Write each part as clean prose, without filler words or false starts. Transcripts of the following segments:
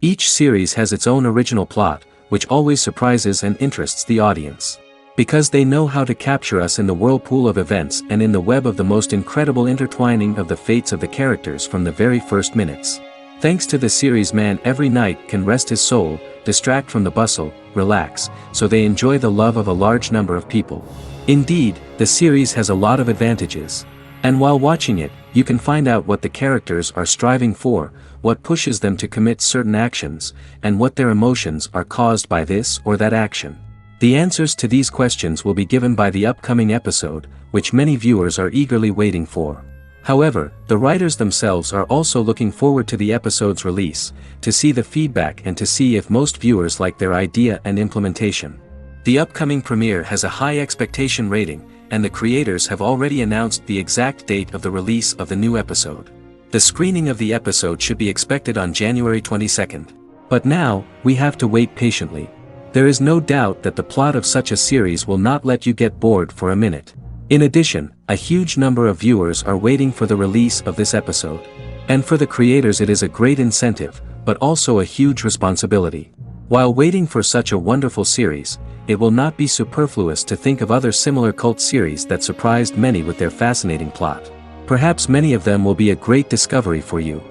Each series has its own original plot, which always surprises and interests the audience. Because they know how to capture us in the whirlpool of events and in the web of the most incredible intertwining of the fates of the characters from the very first minutes. Thanks to the series, man every night can rest his soul, distract from the bustle, relax, so they enjoy the love of a large number of people. Indeed, the series has a lot of advantages. And while watching it, you can find out what the characters are striving for, what pushes them to commit certain actions, and what their emotions are caused by this or that action. The answers to these questions will be given by the upcoming episode, which many viewers are eagerly waiting for. However, the writers themselves are also looking forward to the episode's release, to see the feedback and to see if most viewers like their idea and implementation. The upcoming premiere has a high expectation rating, and the creators have already announced the exact date of the release of the new episode. The screening of the episode should be expected on January 22nd. But now, we have to wait patiently. There is no doubt that the plot of such a series will not let you get bored for a minute. In addition, a huge number of viewers are waiting for the release of this episode. And for the creators it is a great incentive, but also a huge responsibility. While waiting for such a wonderful series, it will not be superfluous to think of other similar cult series that surprised many with their fascinating plot. Perhaps many of them will be a great discovery for you.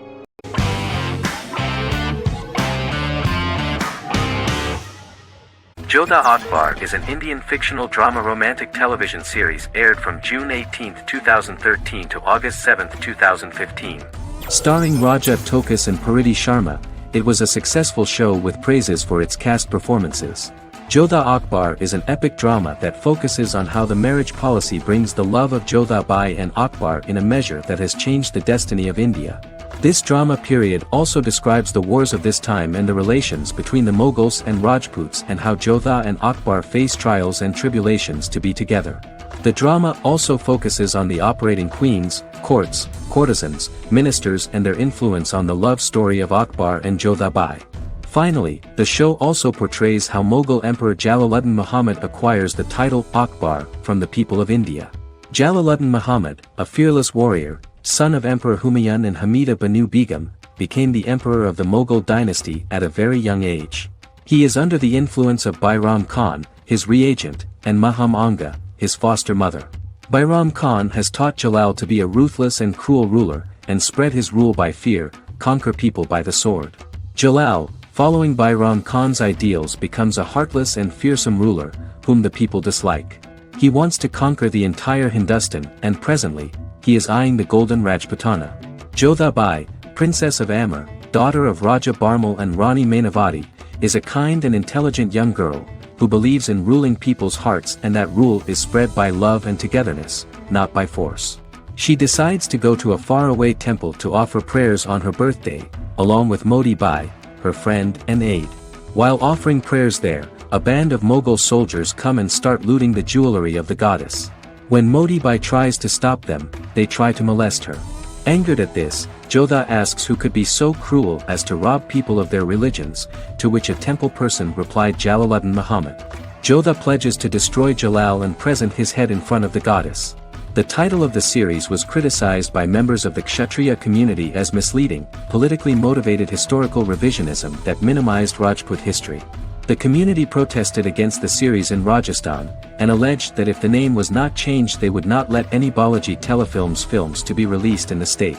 Jodha Akbar is an Indian fictional drama romantic television series aired from June 18, 2013 to August 7, 2015. Starring Raja Tokas and Pariti Sharma, it was a successful show with praises for its cast performances. Jodha Akbar is an epic drama that focuses on how the marriage policy brings the love of Jodha Bai and Akbar in a measure that has changed the destiny of India. This drama period also describes the wars of this time and the relations between the Mughals and Rajputs and how Jodha and Akbar face trials and tribulations to be together. The drama also focuses on the operating queens, courts, courtesans, ministers and their influence on the love story of Akbar and Jodha Bai. Finally, the show also portrays how Mughal Emperor Jalaluddin Muhammad acquires the title Akbar from the people of India. Jalaluddin Muhammad, a fearless warrior, son of Emperor Humayun and Hamida Banu Begum, became the emperor of the Mughal dynasty at a very young age. He is under the influence of Bairam Khan, his reagent, and Maham Anga, his foster mother. Bairam Khan has taught Jalal to be a ruthless and cruel ruler, and spread his rule by fear, conquer people by the sword. Jalal, following Bairam Khan's ideals, becomes a heartless and fearsome ruler, whom the people dislike. He wants to conquer the entire Hindustan, and presently, he is eyeing the golden Rajputana. Jodha Bai, princess of Amber, daughter of Raja Barmal and Rani Mainavati, is a kind and intelligent young girl, who believes in ruling people's hearts and that rule is spread by love and togetherness, not by force. She decides to go to a faraway temple to offer prayers on her birthday, along with Modi Bai, her friend and aide. While offering prayers there, a band of Mughal soldiers come and start looting the jewelry of the goddess. When Modi Bai tries to stop them, they try to molest her. Angered at this, Jodha asks who could be so cruel as to rob people of their religions, to which a temple person replied Jalaluddin Muhammad. Jodha pledges to destroy Jalal and present his head in front of the goddess. The title of the series was criticized by members of the Kshatriya community as misleading, politically motivated historical revisionism that minimized Rajput history. The community protested against the series in Rajasthan, and alleged that if the name was not changed they would not let any Balaji Telefilms films to be released in the state.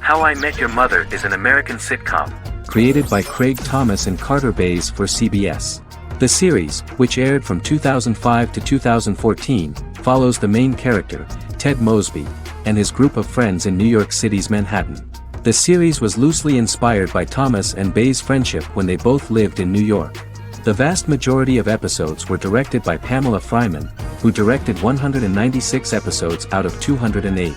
How I Met Your Mother is an American sitcom, created by Craig Thomas and Carter Bays for CBS. The series, which aired from 2005 to 2014, follows the main character, Ted Mosby, and his group of friends in New York City's Manhattan. The series was loosely inspired by Thomas and Bay's friendship when they both lived in New York. The vast majority of episodes were directed by Pamela Fryman, who directed 196 episodes out of 208.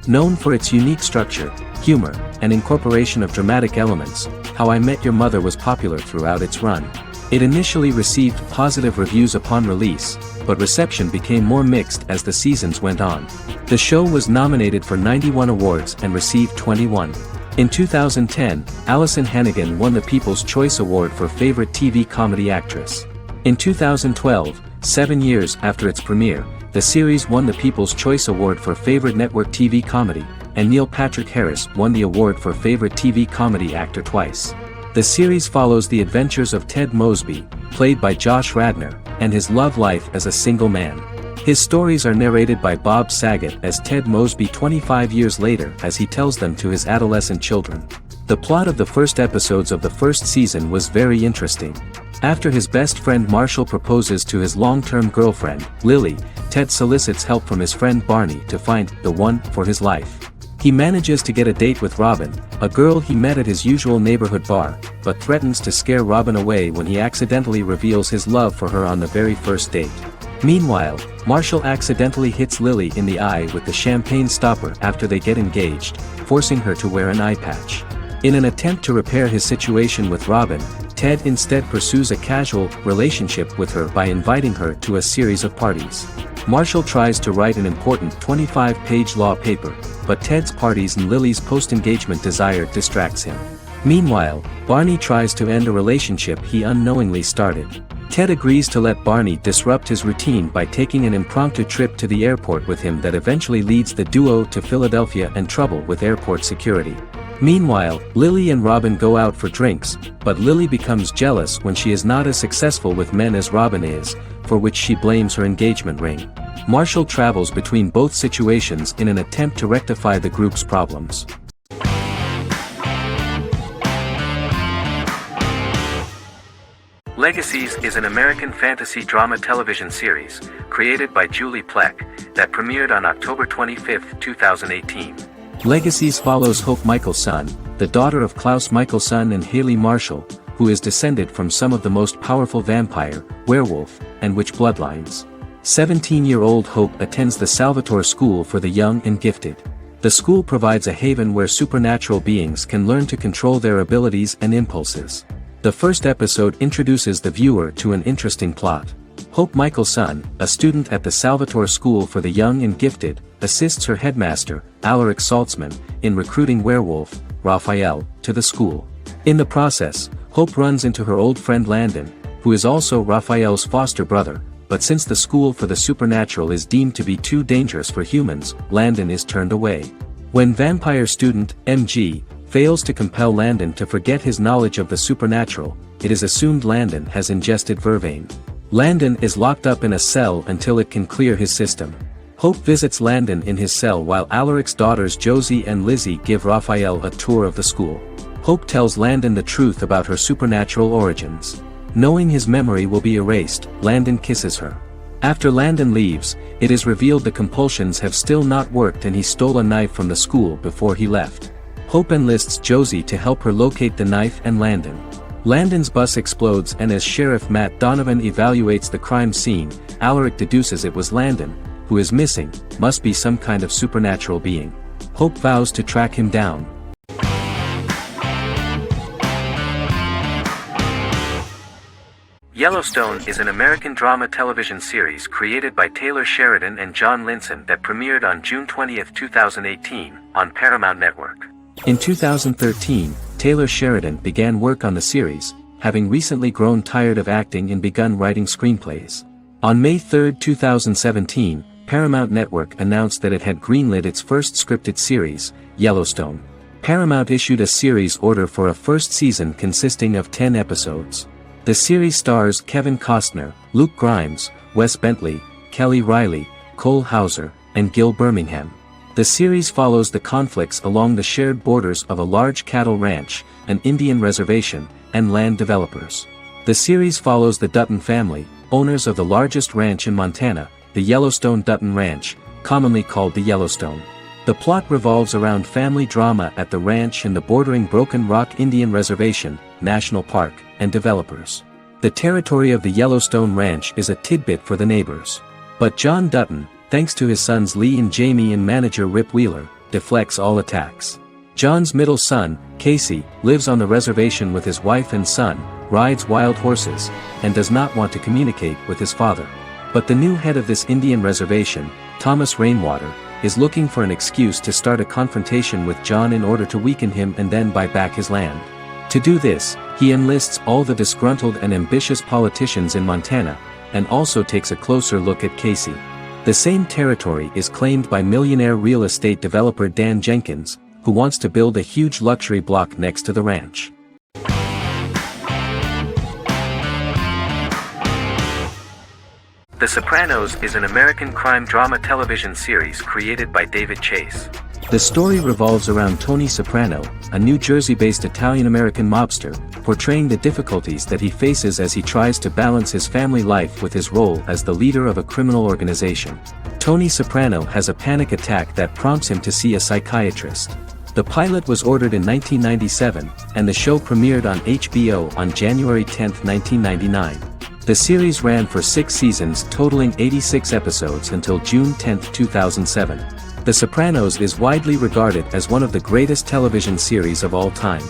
Known for its unique structure, humor, and incorporation of dramatic elements, How I Met Your Mother was popular throughout its run. It initially received positive reviews upon release, but reception became more mixed as the seasons went on. The show was nominated for 91 awards and received 21. In 2010, Allison Hannigan won the People's Choice Award for Favorite TV Comedy Actress. In 2012, 7 years after its premiere, The series won the People's Choice Award for Favorite Network TV Comedy, and Neil Patrick Harris won the award for Favorite TV Comedy Actor twice. The series follows the adventures of Ted Mosby, played by Josh Radnor, and his love life as a single man. His stories are narrated by Bob Saget as Ted Mosby 25 years later as he tells them to his adolescent children. The plot of the first episodes of the first season was very interesting. After his best friend Marshall proposes to his long-term girlfriend, Lily, Ted solicits help from his friend Barney to find the one for his life. He manages to get a date with Robin, a girl he met at his usual neighborhood bar, but threatens to scare Robin away when he accidentally reveals his love for her on the very first date. Meanwhile, Marshall accidentally hits Lily in the eye with the champagne stopper after they get engaged, forcing her to wear an eye patch. In an attempt to repair his situation with Robin, Ted instead pursues a casual relationship with her by inviting her to a series of parties. Marshall tries to write an important 25-page law paper, but Ted's parties and Lily's post-engagement desire distracts him. Meanwhile, Barney tries to end a relationship he unknowingly started. Ted agrees to let Barney disrupt his routine by taking an impromptu trip to the airport with him that eventually leads the duo to Philadelphia and trouble with airport security. Meanwhile, Lily and Robin go out for drinks, but Lily becomes jealous when she is not as successful with men as Robin is, for which she blames her engagement ring. Marshall travels between both situations in an attempt to rectify the group's problems. Legacies is an American fantasy drama television series, created by Julie Plec, that premiered on October 25, 2018. Legacies follows Hope Michelson, the daughter of Klaus Michelson and Haley Marshall, who is descended from some of the most powerful vampire, werewolf, and witch bloodlines. 17-year-old Hope attends the Salvatore School for the Young and Gifted. The school provides a haven where supernatural beings can learn to control their abilities and impulses. The first episode introduces the viewer to an interesting plot. Hope Michelson, a student at the Salvatore School for the Young and Gifted, assists her headmaster, Alaric Saltzman, in recruiting werewolf, Raphael, to the school. In the process, Hope runs into her old friend Landon, who is also Raphael's foster brother, but since the school for the supernatural is deemed to be too dangerous for humans, Landon is turned away. When vampire student, MG, fails to compel Landon to forget his knowledge of the supernatural, it is assumed Landon has ingested vervain. Landon is locked up in a cell until it can clear his system. Hope visits Landon in his cell while Alaric's daughters Josie and Lizzie give Raphael a tour of the school. Hope tells Landon the truth about her supernatural origins. Knowing his memory will be erased, Landon kisses her. After Landon leaves, it is revealed the compulsions have still not worked and he stole a knife from the school before he left. Hope enlists Josie to help her locate the knife and Landon. Landon's bus explodes and as Sheriff Matt Donovan evaluates the crime scene, Alaric deduces it was Landon, who is missing, must be some kind of supernatural being. Hope vows to track him down. Yellowstone is an American drama television series created by Taylor Sheridan and John Linson that premiered on June 20, 2018, on Paramount Network. In 2013, Taylor Sheridan began work on the series, having recently grown tired of acting and begun writing screenplays. On May 3, 2017, Paramount Network announced that it had greenlit its first scripted series, Yellowstone. Paramount issued a series order for a first season consisting of 10 episodes. The series stars Kevin Costner, Luke Grimes, Wes Bentley, Kelly Riley, Cole Hauser, and Gil Birmingham. The series follows the conflicts along the shared borders of a large cattle ranch, an Indian reservation, and land developers. The series follows the Dutton family, owners of the largest ranch in Montana, the Yellowstone Dutton Ranch, commonly called the Yellowstone. The plot revolves around family drama at the ranch and the bordering Broken Rock Indian Reservation, National Park, and developers. The territory of the Yellowstone Ranch is a tidbit for the neighbors. But John Dutton, thanks to his sons Lee and Jamie and manager Rip Wheeler, deflects all attacks. John's middle son, Casey, lives on the reservation with his wife and son, rides wild horses, and does not want to communicate with his father. But the new head of this Indian reservation, Thomas Rainwater, is looking for an excuse to start a confrontation with John in order to weaken him and then buy back his land. To do this, he enlists all the disgruntled and ambitious politicians in Montana, and also takes a closer look at Casey. The same territory is claimed by millionaire real estate developer Dan Jenkins, who wants to build a huge luxury block next to the ranch. The Sopranos is an American crime drama television series created by David Chase. The story revolves around Tony Soprano, a New Jersey-based Italian-American mobster, portraying the difficulties that he faces as he tries to balance his family life with his role as the leader of a criminal organization. Tony Soprano has a panic attack that prompts him to see a psychiatrist. The pilot was ordered in 1997, and the show premiered on HBO on January 10, 1999. The series ran for 6 seasons totaling 86 episodes until June 10, 2007. The Sopranos is widely regarded as one of the greatest television series of all time.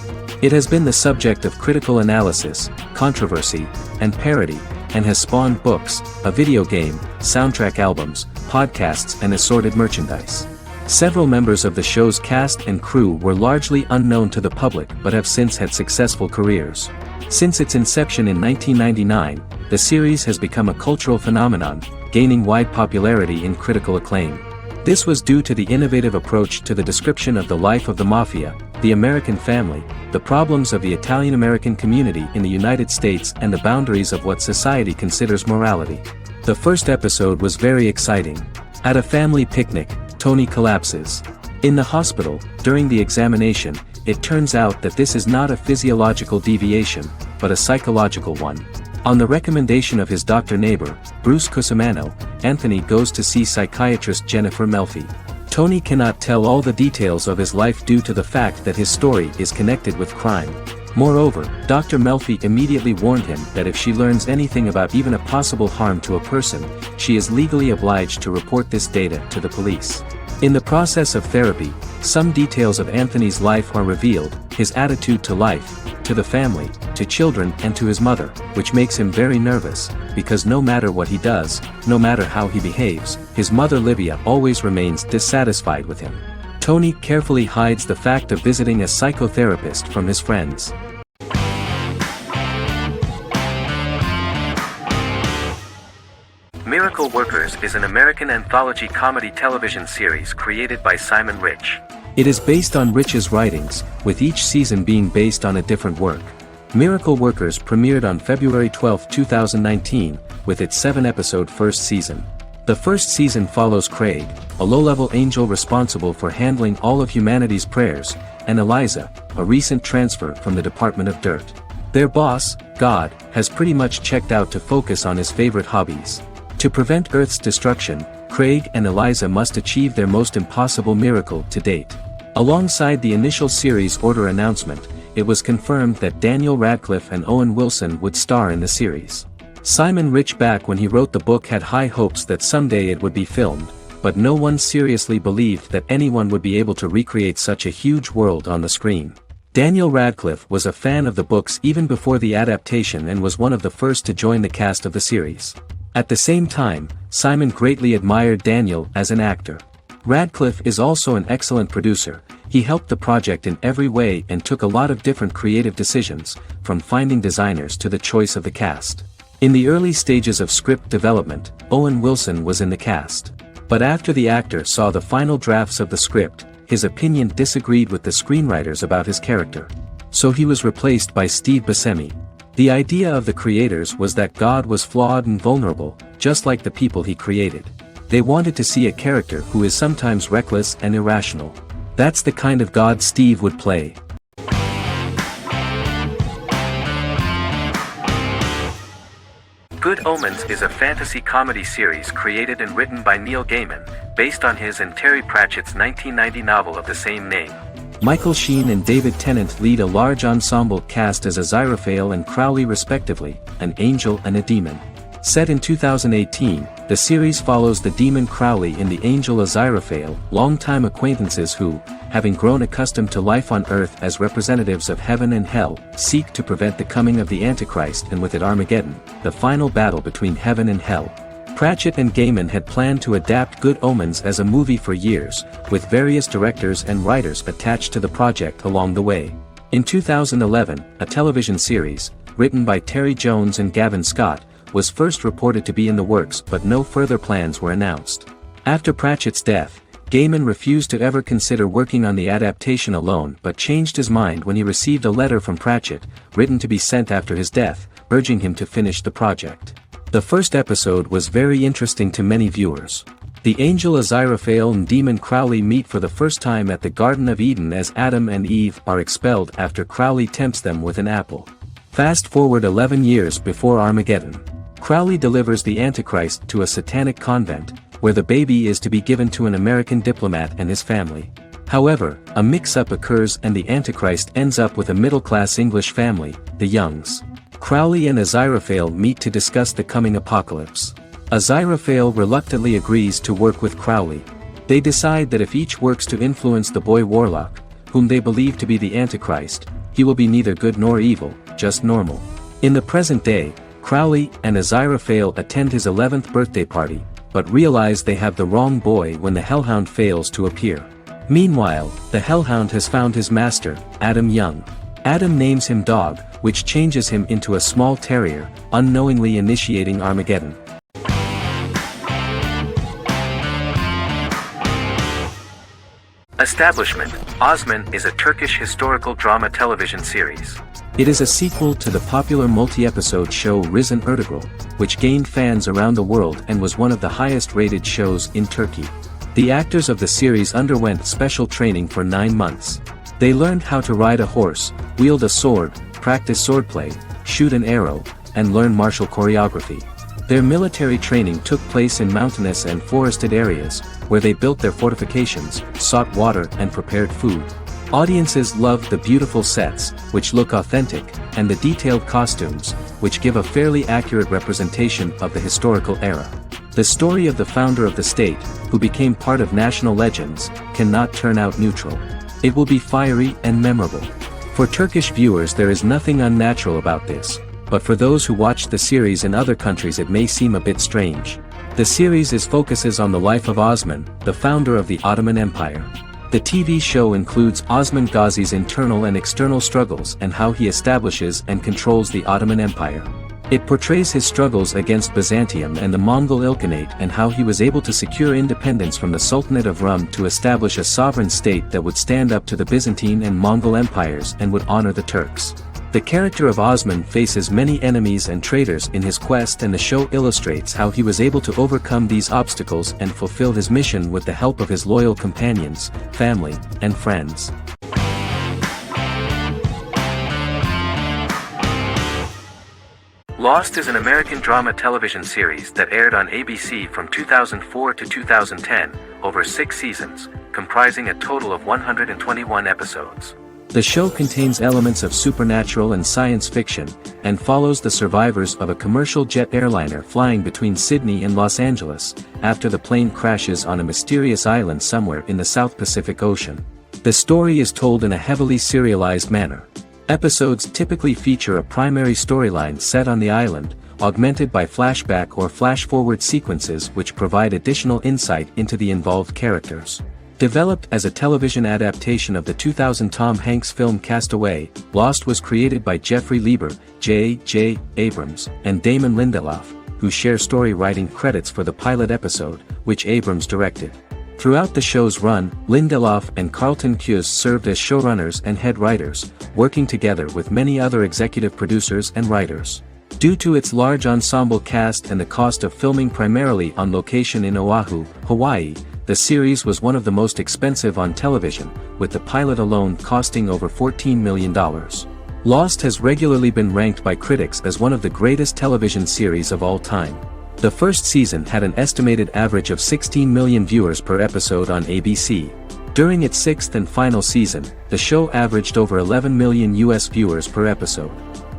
It has been the subject of critical analysis, controversy, and parody, and has spawned books, a video game, soundtrack albums, podcasts and assorted merchandise. Several members of the show's cast and crew were largely unknown to the public but have since had successful careers. Since its inception in 1999, the series has become a cultural phenomenon, gaining wide popularity and critical acclaim. This was due to the innovative approach to the description of the life of the mafia, the American family, the problems of the Italian-American community in the United States and the boundaries of what society considers morality. The first episode was very exciting. At a family picnic, Tony collapses. In the hospital, during the examination, it turns out that this is not a physiological deviation, but a psychological one. On the recommendation of his doctor neighbor, Bruce Cusimano, Anthony goes to see psychiatrist Jennifer Melfi. Tony cannot tell all the details of his life due to the fact that his story is connected with crime. Moreover, Dr. Melfi immediately warned him that if she learns anything about even a possible harm to a person, she is legally obliged to report this data to the police. In the process of therapy, some details of Anthony's life are revealed, his attitude to life, to the family, to children and to his mother, which makes him very nervous, because no matter what he does, no matter how he behaves, his mother Livia always remains dissatisfied with him. Tony carefully hides the fact of visiting a psychotherapist from his friends. Miracle Workers is an American anthology comedy television series created by Simon Rich. It is based on Rich's writings, with each season being based on a different work. Miracle Workers premiered on February 12, 2019, with its 7-episode first season. The first season follows Craig, a low-level angel responsible for handling all of humanity's prayers, and Eliza, a recent transfer from the Department of Dirt. Their boss, God, has pretty much checked out to focus on his favorite hobbies. To prevent Earth's destruction, Craig and Eliza must achieve their most impossible miracle to date. Alongside the initial series order announcement, it was confirmed that Daniel Radcliffe and Owen Wilson would star in the series. Simon Rich back when he wrote the book had high hopes that someday it would be filmed, but no one seriously believed that anyone would be able to recreate such a huge world on the screen. Daniel Radcliffe was a fan of the books even before the adaptation and was one of the first to join the cast of the series. At the same time, Simon greatly admired Daniel as an actor. Radcliffe is also an excellent producer. He helped the project in every way and took a lot of different creative decisions, from finding designers to the choice of the cast. In the early stages of script development, Owen Wilson was in the cast. But after the actor saw the final drafts of the script, his opinion disagreed with the screenwriters about his character. So he was replaced by Steve Buscemi. The idea of the creators was that God was flawed and vulnerable, just like the people he created. They wanted to see a character who is sometimes reckless and irrational. That's the kind of God Steve would play. Good Omens is a fantasy comedy series created and written by Neil Gaiman, based on his and Terry Pratchett's 1990 novel of the same name. Michael Sheen and David Tennant lead a large ensemble cast as Aziraphale and Crowley respectively, an angel and a demon. Set in 2018, the series follows the demon Crowley and the angel Aziraphale, longtime acquaintances who, having grown accustomed to life on Earth as representatives of heaven and hell, seek to prevent the coming of the Antichrist and with it Armageddon, the final battle between heaven and hell. Pratchett and Gaiman had planned to adapt Good Omens as a movie for years, with various directors and writers attached to the project along the way. In 2011, a television series, written by Terry Jones and Gavin Scott, was first reported to be in the works, but no further plans were announced. After Pratchett's death, Gaiman refused to ever consider working on the adaptation alone, but changed his mind when he received a letter from Pratchett, written to be sent after his death, urging him to finish the project. The first episode was very interesting to many viewers. The angel Aziraphale and demon Crowley meet for the first time at the Garden of Eden as Adam and Eve are expelled after Crowley tempts them with an apple. Fast forward 11 years before Armageddon. Crowley delivers the Antichrist to a satanic convent, where the baby is to be given to an American diplomat and his family. However, a mix-up occurs and the Antichrist ends up with a middle-class English family, the Youngs. Crowley and Aziraphale meet to discuss the coming apocalypse. Aziraphale reluctantly agrees to work with Crowley. They decide that if each works to influence the boy Warlock, whom they believe to be the Antichrist, he will be neither good nor evil, just normal. In the present day, Crowley and Aziraphale attend his 11th birthday party, but realize they have the wrong boy when the Hellhound fails to appear. Meanwhile, the Hellhound has found his master, Adam Young. Adam names him Dog, which changes him into a small terrier, unknowingly initiating Armageddon. Establishment: Osman is a Turkish historical drama television series. It is a sequel to the popular multi-episode show Risen Ertugrul, which gained fans around the world and was one of the highest-rated shows in Turkey. The actors of the series underwent special training for 9 months. They learned how to ride a horse, wield a sword, practice swordplay, shoot an arrow, and learn martial choreography. Their military training took place in mountainous and forested areas, where they built their fortifications, sought water and prepared food. Audiences loved the beautiful sets, which look authentic, and the detailed costumes, which give a fairly accurate representation of the historical era. The story of the founder of the state, who became part of national legends, cannot turn out neutral. It will be fiery and memorable. For Turkish viewers there is nothing unnatural about this, but for those who watched the series in other countries it may seem a bit strange. The series focuses on the life of Osman, the founder of the Ottoman Empire. The TV show includes Osman Ghazi's internal and external struggles and how he establishes and controls the Ottoman Empire. It portrays his struggles against Byzantium and the Mongol Ilkhanate and how he was able to secure independence from the Sultanate of Rum to establish a sovereign state that would stand up to the Byzantine and Mongol empires and would honor the Turks. The character of Osman faces many enemies and traitors in his quest, and the show illustrates how he was able to overcome these obstacles and fulfill his mission with the help of his loyal companions, family, and friends. Lost is an American drama television series that aired on ABC from 2004 to 2010, over 6 seasons, comprising a total of 121 episodes. The show contains elements of supernatural and science fiction, and follows the survivors of a commercial jet airliner flying between Sydney and Los Angeles, after the plane crashes on a mysterious island somewhere in the South Pacific Ocean. The story is told in a heavily serialized manner. Episodes typically feature a primary storyline set on the island, augmented by flashback or flash-forward sequences which provide additional insight into the involved characters. Developed as a television adaptation of the 2000 Tom Hanks film Castaway, Lost was created by Jeffrey Lieber, J.J. Abrams, and Damon Lindelof, who share story writing credits for the pilot episode, which Abrams directed. Throughout the show's run, Lindelof and Carlton Cuse served as showrunners and head writers, working together with many other executive producers and writers. Due to its large ensemble cast and the cost of filming primarily on location in Oahu, Hawaii, the series was one of the most expensive on television, with the pilot alone costing over $14 million. Lost has regularly been ranked by critics as one of the greatest television series of all time. The first season had an estimated average of 16 million viewers per episode on ABC. During its 6th and final season, the show averaged over 11 million US viewers per episode.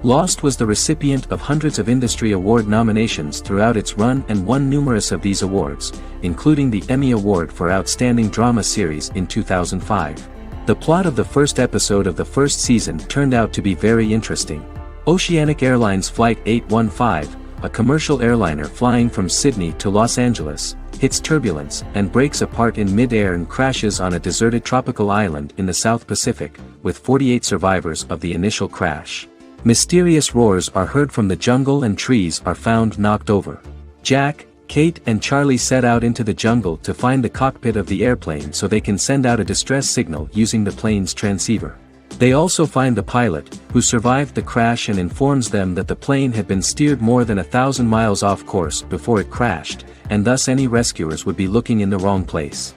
Lost was the recipient of hundreds of industry award nominations throughout its run and won numerous of these awards, including the Emmy Award for Outstanding Drama Series in 2005. The plot of the first episode of the first season turned out to be very interesting. Oceanic Airlines Flight 815, a commercial airliner flying from Sydney to Los Angeles, hits turbulence and breaks apart in mid-air and crashes on a deserted tropical island in the South Pacific, with 48 survivors of the initial crash. Mysterious roars are heard from the jungle and trees are found knocked over. Jack, Kate and Charlie set out into the jungle to find the cockpit of the airplane so they can send out a distress signal using the plane's transceiver. They also find the pilot, who survived the crash and informs them that the plane had been steered more than 1,000 miles off course before it crashed, and thus any rescuers would be looking in the wrong place.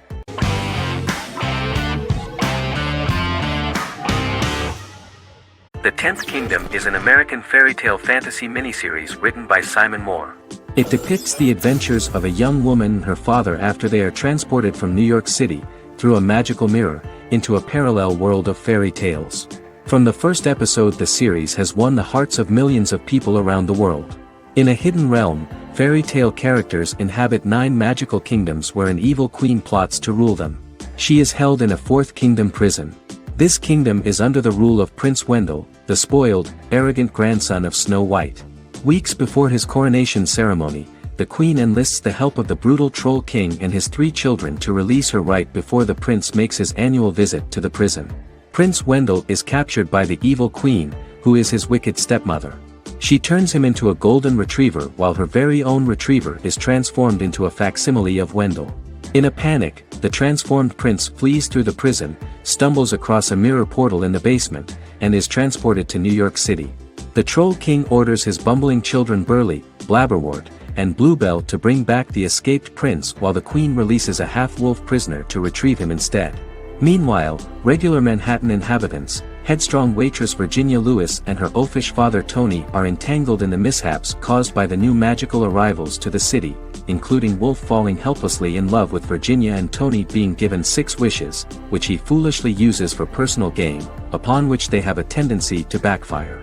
The Tenth Kingdom is an American fairy tale fantasy miniseries written by Simon Moore. It depicts the adventures of a young woman and her father after they are transported from New York City, through a magical mirror, into a parallel world of fairy tales. From the first episode, the series has won the hearts of millions of people around the world. In a hidden realm, fairy tale characters inhabit 9 magical kingdoms where an evil queen plots to rule them. She is held in a 4th kingdom prison. This kingdom is under the rule of Prince Wendell, the spoiled, arrogant grandson of Snow White. Weeks before his coronation ceremony, the queen enlists the help of the brutal Troll King and his 3 children to release her right before the prince makes his annual visit to the prison. Prince Wendell is captured by the evil queen, who is his wicked stepmother. She turns him into a golden retriever while her very own retriever is transformed into a facsimile of Wendell. In a panic, the transformed prince flees through the prison, stumbles across a mirror portal in the basement, and is transported to New York City. The Troll King orders his bumbling children Burley, Blabberwort, and Bluebell to bring back the escaped prince while the queen releases a half-wolf prisoner to retrieve him instead. Meanwhile, regular Manhattan inhabitants, headstrong waitress Virginia Lewis and her oafish father Tony are entangled in the mishaps caused by the new magical arrivals to the city, including Wolf falling helplessly in love with Virginia and Tony being given 6 wishes, which he foolishly uses for personal gain, upon which they have a tendency to backfire.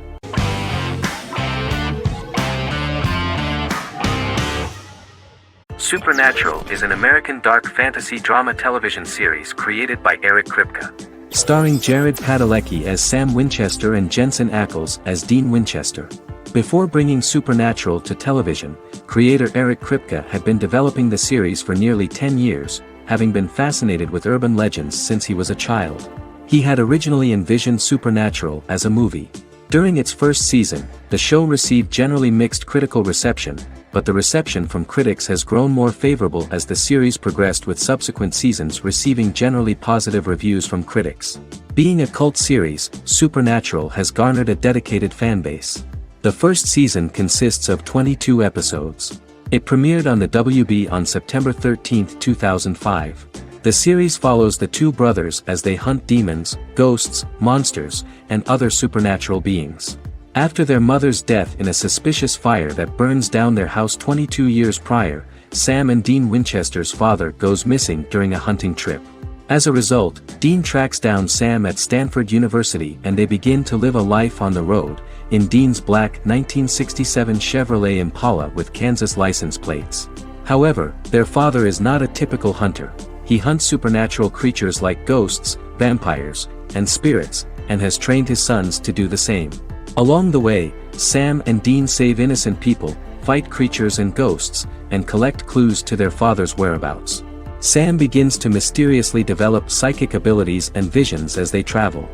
Supernatural is an American dark fantasy drama television series created by Eric Kripke. Starring Jared Padalecki as Sam Winchester and Jensen Ackles as Dean Winchester. Before bringing Supernatural to television, creator Eric Kripke had been developing the series for nearly 10 years, having been fascinated with urban legends since he was a child. He had originally envisioned Supernatural as a movie. During its first season, the show received generally mixed critical reception, but the reception from critics has grown more favorable as the series progressed, with subsequent seasons receiving generally positive reviews from critics. Being a cult series, Supernatural has garnered a dedicated fanbase. The first season consists of 22 episodes. It premiered on the WB on September 13, 2005. The series follows the 2 brothers as they hunt demons, ghosts, monsters, and other supernatural beings. After their mother's death in a suspicious fire that burns down their house 22 years prior, Sam and Dean Winchester's father goes missing during a hunting trip. As a result, Dean tracks down Sam at Stanford University and they begin to live a life on the road, in Dean's black 1967 Chevrolet Impala with Kansas license plates. However, their father is not a typical hunter. He hunts supernatural creatures like ghosts, vampires, and spirits, and has trained his sons to do the same. Along the way, Sam and Dean save innocent people, fight creatures and ghosts, and collect clues to their father's whereabouts. Sam begins to mysteriously develop psychic abilities and visions as they travel.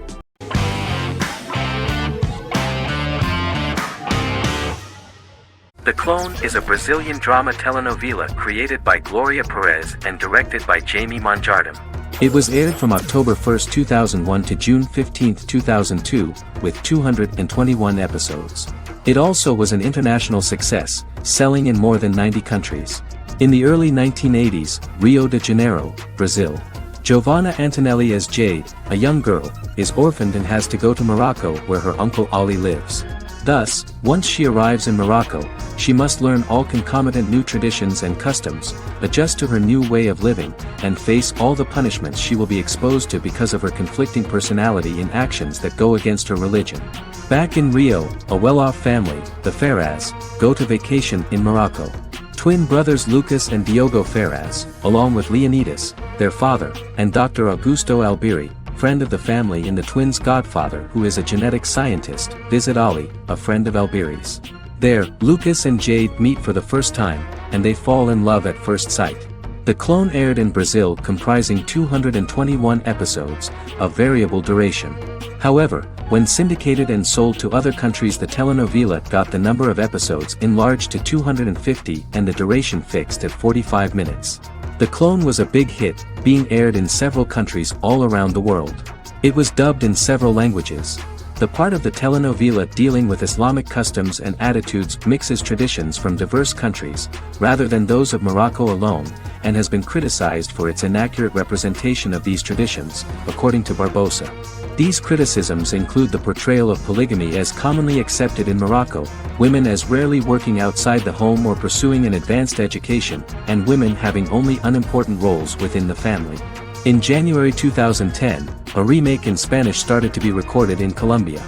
The Clone is a Brazilian drama telenovela created by Gloria Perez and directed by Jamie Monjardim. It was aired from October 1, 2001 to June 15, 2002, with 221 episodes. It also was an international success, selling in more than 90 countries. In the early 1980s, Rio de Janeiro, Brazil. Giovanna Antonelli as Jade, a young girl, is orphaned and has to go to Morocco where her uncle Ali lives. Thus, once she arrives in Morocco, she must learn all concomitant new traditions and customs, adjust to her new way of living, and face all the punishments she will be exposed to because of her conflicting personality in actions that go against her religion. Back in Rio, a well-off family, the Ferraz, go to vacation in Morocco. Twin brothers Lucas and Diogo Ferraz, along with Leonidas, their father, and Dr. Augusto Albiri, friend of the family and the twins' godfather who is a genetic scientist, visit Ali, a friend of Albiri's. There, Lucas and Jade meet for the first time, and they fall in love at first sight. The Clone aired in Brazil comprising 221 episodes, of variable duration. However, When syndicated and sold to other countries, the telenovela got the number of episodes enlarged to 250 and the duration fixed at 45 minutes. The clone was a big hit, being aired in several countries all around the world. It was dubbed in several languages. The part of the telenovela dealing with Islamic customs and attitudes mixes traditions from diverse countries, rather than those of Morocco alone, and has been criticized for its inaccurate representation of these traditions, according to Barbosa. These criticisms include the portrayal of polygamy as commonly accepted in Morocco, women as rarely working outside the home or pursuing an advanced education, and women having only unimportant roles within the family. In January 2010, a remake in Spanish started to be recorded in Colombia.